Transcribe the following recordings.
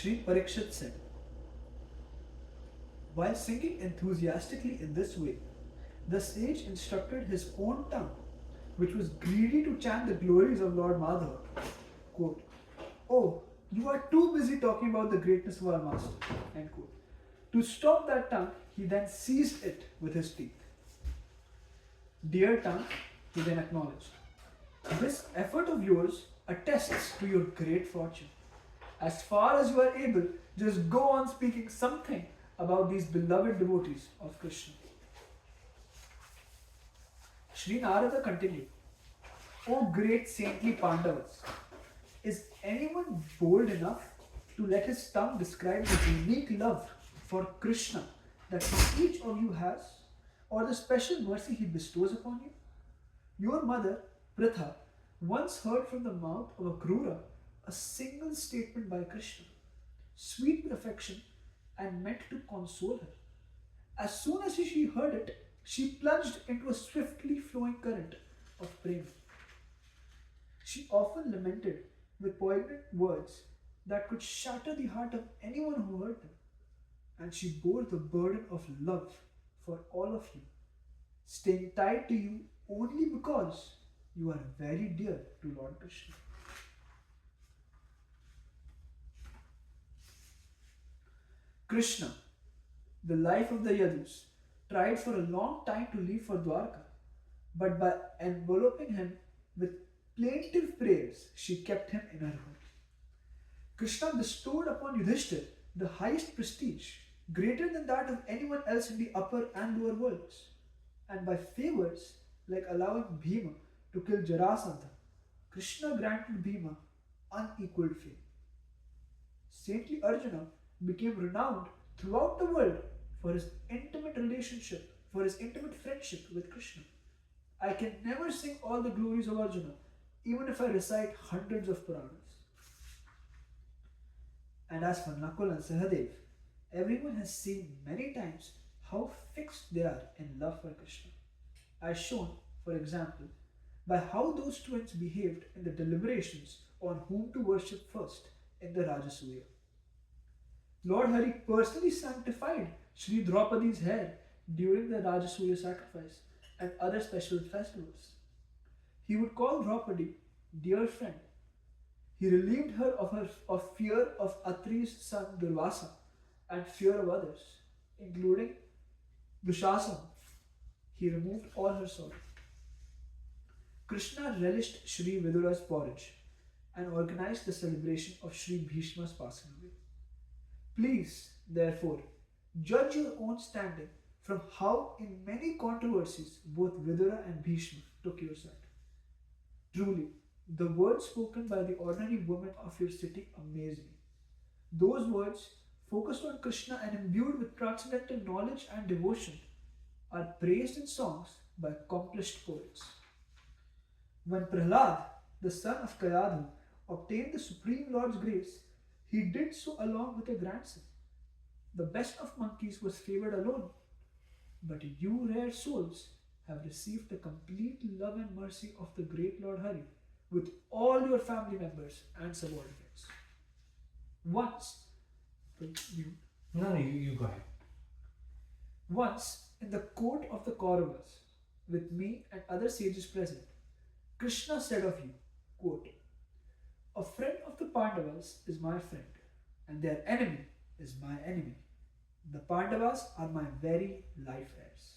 Sri Parikshit said, while singing enthusiastically in this way, the sage instructed his own tongue, which was greedy to chant the glories of Lord Madhava. Quote, "Oh, you are too busy talking about the greatness of our master." End quote. To stop that tongue, he then seized it with his teeth. "Dear tongue," he then acknowledged, "this effort of yours attests to your great fortune. As far as you are able, just go on speaking something about these beloved devotees of Krishna." Sri Narada continued, "O great saintly Pandavas, is anyone bold enough to let his tongue describe the unique love for Krishna that each of you has, or the special mercy he bestows upon you? Your mother, Pritha, once heard from the mouth of a Krura a single statement by Krishna, sweet perfection and meant to console her. As soon as she heard it, she plunged into a swiftly flowing current of prema. She often lamented with poignant words that could shatter the heart of anyone who heard them, and she bore the burden of love for all of you, staying tied to you only because you are very dear to Lord Krishna." Krishna, the life of the Yadus, tried for a long time to leave for Dwarka, but by enveloping him with plaintive prayers, she kept him in her home. Krishna bestowed upon Yudhishthir the highest prestige, greater than that of anyone else in the upper and lower worlds, and by favors like allowing Bhima to kill Jarasandha, Krishna granted Bhima unequaled fame. Saintly Arjuna became renowned throughout the world for his intimate friendship with Krishna. I can never sing all the glories of Arjuna, even if I recite hundreds of Puranas. And as for Nakul and Sahadev, everyone has seen many times how fixed they are in love for Krishna, as shown, for example, by how those twins behaved in the deliberations on whom to worship first in the Rajasuya. Lord Hari personally sanctified Sri Draupadi's hair during the Rajasuya sacrifice and other special festivals. He would call Draupadi dear friend. He relieved her of fear of Atri's son Durvasa and fear of others, including Dushasana. He removed all her sorrow. Krishna relished Sri Vidura's porridge and organized the celebration of Sri Bhishma's passing away. Please, therefore, judge your own standing from how in many controversies both Vidura and Bhishma took your side. Truly, the words spoken by the ordinary women of your city amaze me. Those words, focused on Krishna and imbued with transcendental knowledge and devotion, are praised in songs by accomplished poets. When Prahlad, the son of Kayadhu, obtained the Supreme Lord's grace, he did so along with a grandson. The best of monkeys was favored alone, but you rare souls have received the complete love and mercy of the great Lord Hari with all your family members and subordinates. Once, No, you go ahead. Once, in the court of the Kauravas, with me and other sages present, Krishna said of you, quote, "A friend of the Pandavas is my friend, and their enemy is my enemy. The Pandavas are my very life heirs."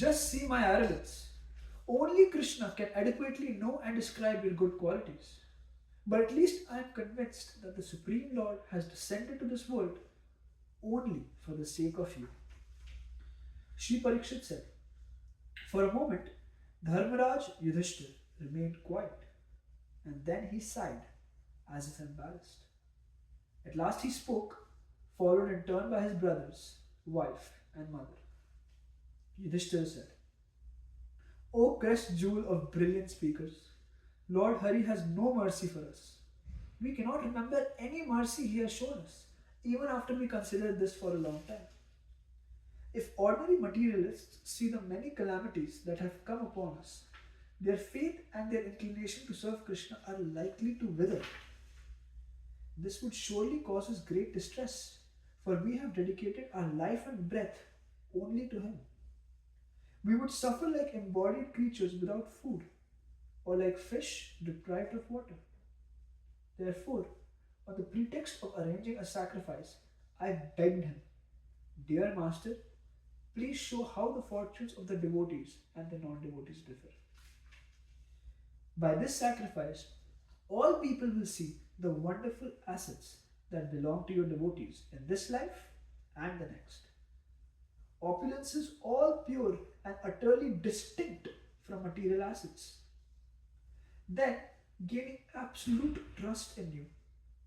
Just see my arrogance. Only Krishna can adequately know and describe your good qualities. But at least I am convinced that the Supreme Lord has descended to this world only for the sake of you. Shri Parikshit said, for a moment, Dharmaraj Yudhishthir remained quiet, and then he sighed as if embarrassed. At last he spoke, followed in turn by his brothers, wife, and mother. Yudhishthir said, "O crest jewel of brilliant speakers, Lord Hari has no mercy for us. We cannot remember any mercy he has shown us, even after we considered this for a long time. If ordinary materialists see the many calamities that have come upon us, their faith and their inclination to serve Krishna are likely to wither. This would surely cause us great distress, for we have dedicated our life and breath only to Him. We would suffer like embodied creatures without food, or like fish deprived of water. Therefore, on the pretext of arranging a sacrifice, I begged him, Dear Master, please show how the fortunes of the devotees and the non devotees differ. By this sacrifice, all people will see the wonderful assets that belong to your devotees in this life and the next. Opulences all pure and utterly distinct from material assets. Then, gaining absolute trust in you,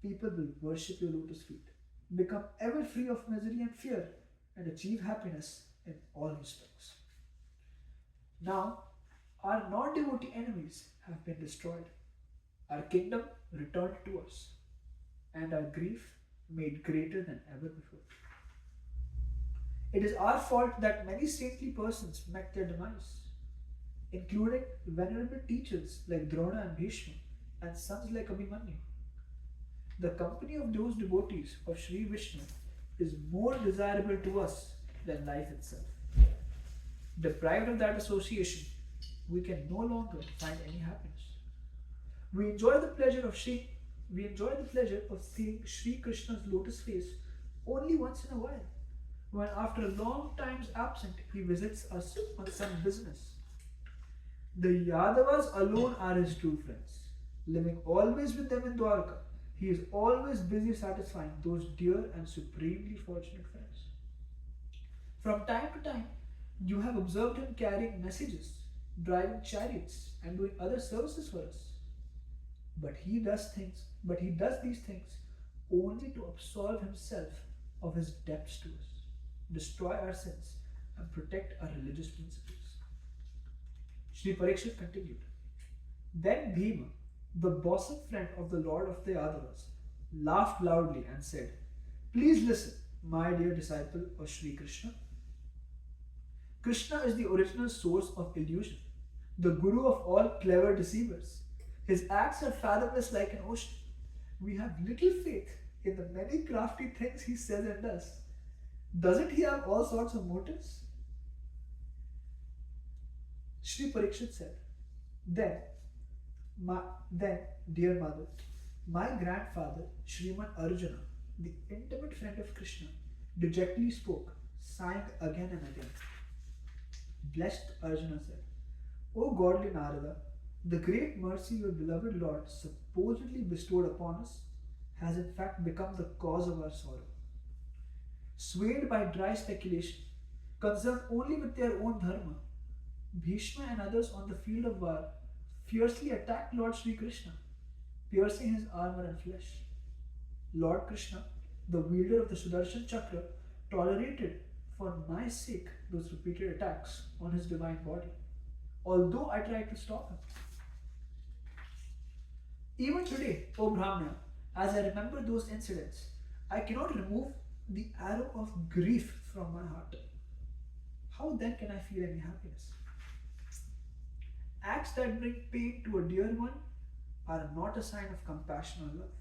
people will worship your lotus feet, become ever free of misery and fear, and achieve happiness in all respects. Now, our non devotee enemies have been destroyed, our kingdom returned to us, and our grief made greater than ever before. It is our fault that many saintly persons met their demise, including venerable teachers like Drona and Bhishma, and sons like Abhimanyu. The company of those devotees of Sri Vishnu is more desirable to us than life itself. Deprived of that association, we can no longer find any happiness. We enjoy the pleasure of seeing Sri Krishna's lotus face only once in a while, when after a long time's absent he visits us on some business. The Yadavas alone are his true friends. Living always with them in Dwarka, he is always busy satisfying those dear and supremely fortunate friends. From time to time, you have observed him carrying messages, driving chariots, and doing other services for us. But he does these things only to absolve himself of his debts to us, destroy our sins, and protect our religious principles. Shri Parikshit continued. Then Bhima, the bosom friend of the Lord of the Yadavas, laughed loudly and said, Please listen, my dear disciple of Shri Krishna. Krishna is the original source of illusion, the guru of all clever deceivers. His acts are fathomless like an ocean. We have little faith in the many crafty things he says and does. Doesn't he have all sorts of motives? Shri Parikshit said, Then, dear mother, my grandfather, Sriman Arjuna, the intimate friend of Krishna, dejectedly spoke, sighing again and again. Blessed Arjuna said, O godly Narada, the great mercy your beloved Lord supposedly bestowed upon us has in fact become the cause of our sorrow. Swayed by dry speculation, concerned only with their own dharma, Bhishma and others on the field of war fiercely attacked Lord Sri Krishna, piercing his armor and flesh. Lord Krishna, the wielder of the Sudarshan Chakra, tolerated for my sake those repeated attacks on his divine body, although I tried to stop him. Even today, O Brahmana, as I remember those incidents, I cannot remove the arrow of grief from my heart. How then can I feel any happiness? Acts that bring pain to a dear one are not a sign of compassion or love.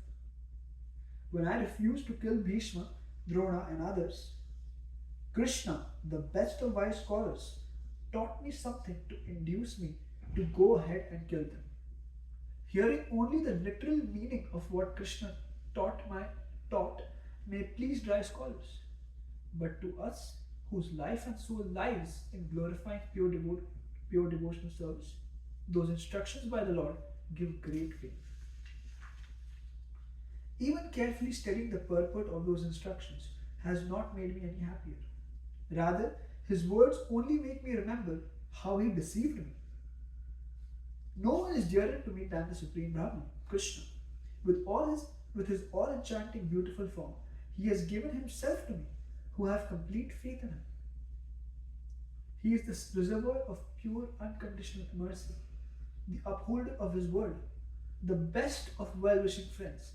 When I refused to kill Bhishma, Drona, and others, Krishna, the best of wise scholars, taught me something to induce me to go ahead and kill them. Hearing only the literal meaning of what Krishna taught may please dry scholars, but to us, whose life and soul lies in glorifying pure devotional service, those instructions by the Lord give great pain. Even carefully studying the purport of those instructions has not made me any happier. Rather, his words only make me remember how he deceived me. No one is dearer to me than the Supreme Brahman, Krishna. With his all-enchanting beautiful form, he has given himself to me, who have complete faith in him. He is the reservoir of pure unconditional mercy, the upholder of his word, the best of well-wishing friends,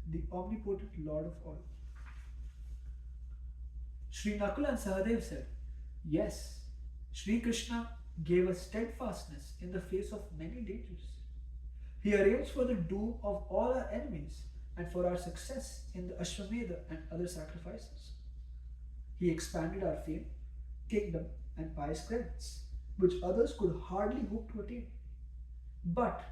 the omnipotent Lord of all. Sri Nakul and Sahadev said, Yes, Sri Krishna gave us steadfastness in the face of many dangers. He arranged for the doom of all our enemies and for our success in the Ashwamedha and other sacrifices. He expanded our fame, kingdom, and pious credits, which others could hardly hope to attain. But,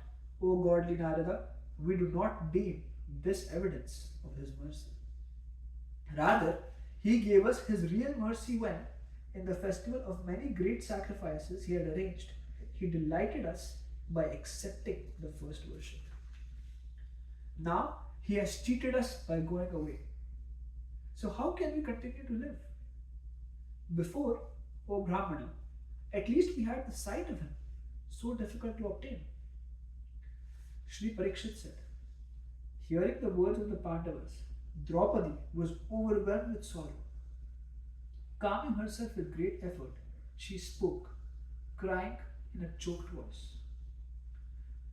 O godly Narada, we do not deem this evidence of his mercy. Rather, he gave us his real mercy when, in the festival of many great sacrifices he had arranged, he delighted us by accepting the first worship. Now, he has cheated us by going away. So, how can we continue to live? Before, O Brahmana, at least we had the sight of him, so difficult to obtain. Sri Parikshit said, hearing the words of the Pandavas, Draupadi was overwhelmed with sorrow. Calming herself with great effort, she spoke, crying in a choked voice.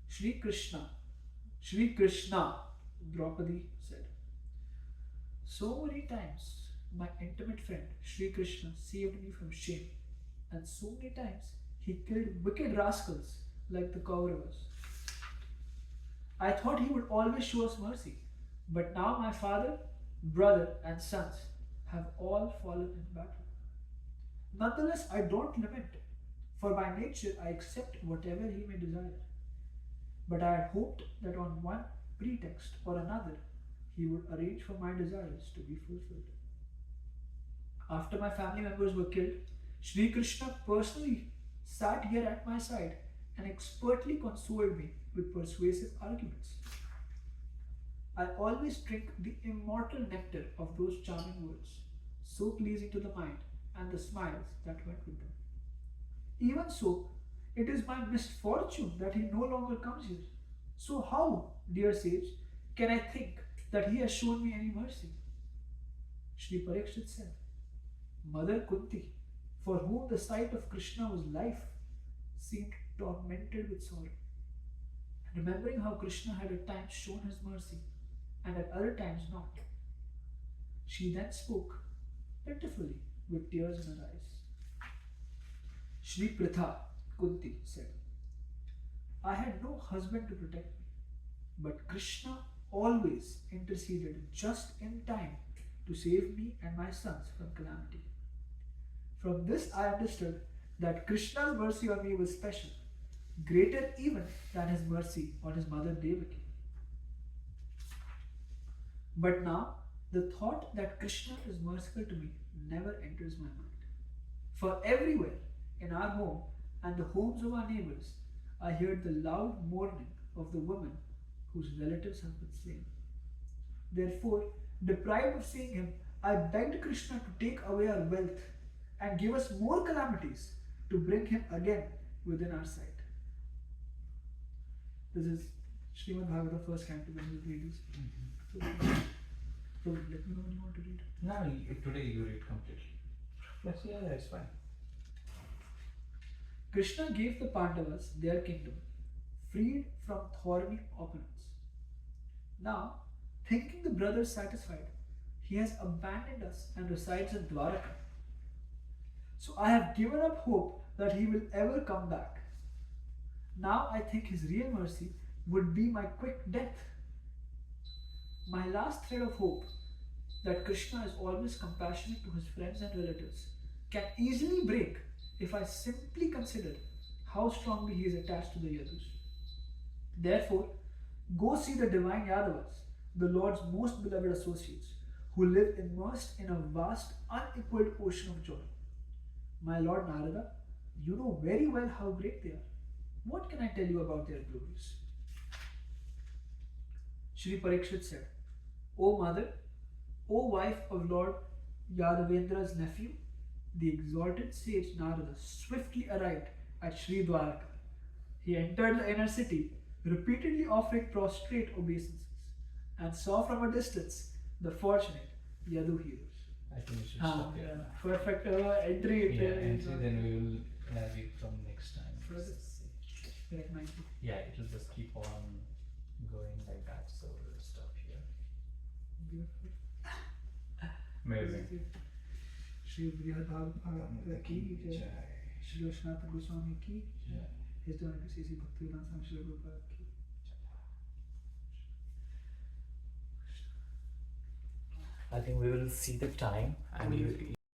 Shri Krishna, Draupadi said, so many times my intimate friend Shri Krishna saved me from shame, and so many times he killed wicked rascals like the Kauravas. I thought he would always show us mercy, but now my father, brother, and sons have all fallen in battle. Nonetheless, I don't lament, for by nature I accept whatever he may desire. But I had hoped that on one pretext or another he would arrange for my desires to be fulfilled. After my family members were killed, Sri Krishna personally sat here at my side and expertly consoled me with persuasive arguments. I always drink the immortal nectar of those charming words, so pleasing to the mind, and the smiles that went with them. Even so, it is my misfortune that he no longer comes here. So how, dear sage, can I think that he has shown me any mercy? Shri Parikshit said, Mother Kunti, for whom the sight of Krishna was life, seemed tormented with sorrow. Remembering how Krishna had at times shown his mercy and at other times not, she then spoke pitifully with tears in her eyes. Shri Pritha, Kunti said, I had no husband to protect me, but Krishna always interceded just in time to save me and my sons from calamity. From this I understood that Krishna's mercy on me was special, greater even than his mercy on his mother Devaki. But now, the thought that Krishna is merciful to me never enters my mind. For everywhere, in our home and the homes of our neighbors, I heard the loud mourning of the women whose relatives have been slain. Therefore, deprived of seeing him, I begged Krishna to take away our wealth and give us more calamities to bring him again within our sight. This is Srimad Bhagavatam, first canto, when you read this. So let me know when you want to read. No, today you read completely. Yes, yeah, that's fine. Krishna gave the Pandavas their kingdom, freed from thorny opponents. Now, thinking the brothers satisfied, he has abandoned us and resides in Dwaraka. So I have given up hope that he will ever come back. Now I think his real mercy would be my quick death. My last thread of hope, that Krishna is always compassionate to his friends and relatives, can easily break if I simply consider how strongly he is attached to the Yadus. Therefore, go see the divine Yadavas, the Lord's most beloved associates, who live immersed in a vast, unequaled ocean of joy. My Lord Narada, you know very well how great they are. What can I tell you about their glories? Shri Parikshit said, O mother, O wife of Lord Yadavendra's nephew, the exalted sage Narada swiftly arrived at Sri Dwaraka. He entered the inner city, repeatedly offering prostrate obeisances, and saw from a distance the fortunate Yadu heroes. I think we should stop here. Yeah. Perfect entry. Entry, then we will read from next time. Correct, 90. Yeah, it will just keep on going like that, so we'll stop here. Beautiful. Amazing. Shri Brihad Bhagavatam ki jai. Shri Sanatana Goswami ki jai. His Divine Grace Bhaktivedanta Swami Srila Prabhupada ki. I think we will see the time and What do you you, think?